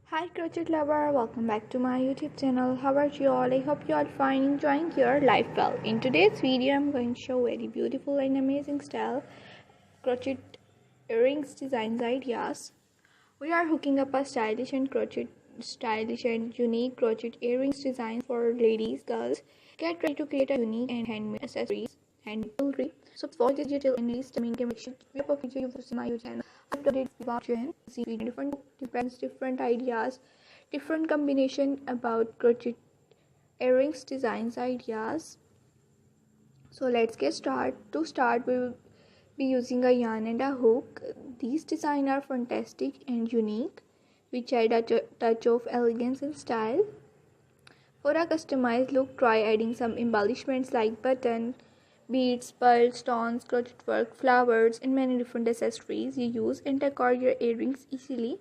Hi crochet lover, welcome back to my YouTube channel. How are you all? I hope you are fine, enjoying your life well. In today's video, I'm going to show very beautiful and amazing style crochet earrings designs ideas. We are hooking up a stylish and unique crochet earrings design for ladies, girls. Get ready to create a unique and handmade accessories and jewelry. So watch this detail and list the information. We have a video you will see my YouTube channel. I uploaded about you and see different ideas, different combination about crochet earrings designs ideas. So let's get started. To start, we will be using a yarn and a hook. These designs are fantastic and unique, which add a touch of elegance and style. For a customized look, try adding some embellishments like button, beads, pearls, stones, crochet work, flowers, and many different accessories you use and decor your earrings easily.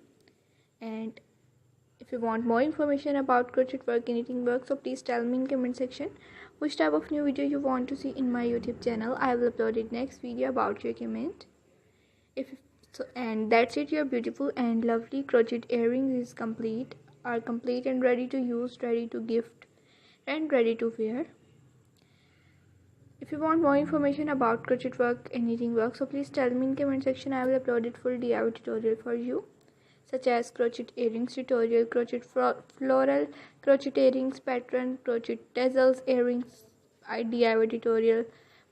And if you want more information about crochet work and knitting work, so please tell me in comment section which type of new video you want to see in my YouTube channel. I will upload it next video about your comment. And that's it. Your beautiful and lovely crochet earrings are complete and ready to use, ready to gift, and ready to wear. If you want more information about crochet work and knitting work, so please tell me in comment section. I will upload it full DIY tutorial for you, such as crochet earrings tutorial, crochet floral, crochet earrings pattern, crochet tassels earrings DIY tutorial,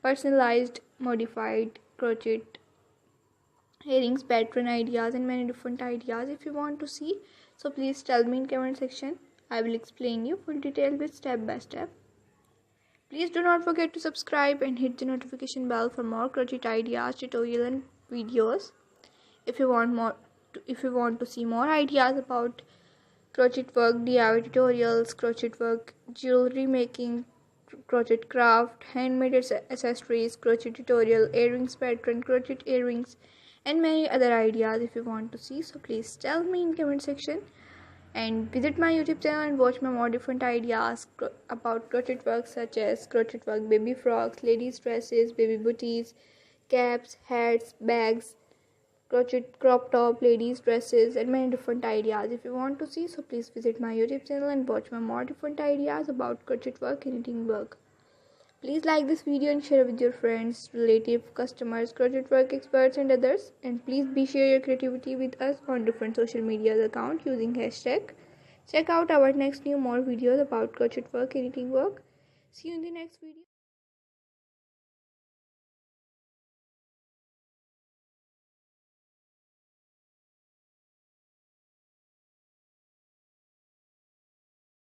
personalized modified crochet earrings pattern ideas, and many different ideas. If you want to see, so please tell me in comment section. I will explain you full detail with step by step. Please do not forget to subscribe and hit the notification bell for more crochet ideas, tutorial and videos. If you want to see more ideas about crochet work, DIY tutorials, crochet work, jewelry making, crochet craft, handmade accessories, crochet tutorial, earrings pattern, crochet earrings, and many other ideas if you want to see, so please tell me in comment section. And visit my YouTube channel and watch my more different ideas about crochet work, such as crochet work baby frocks, ladies dresses, baby booties, caps, hats, bags, crochet crop top, ladies dresses, and many different ideas if you want to see, so please visit my YouTube channel and watch my more different ideas about crochet work and knitting work. Please like this video and share with your friends, relatives, customers, crochet work experts, and others. And please share your creativity with us on different social media accounts using hashtag. Check out our next more videos about crochet work and knitting work. See you in the next video.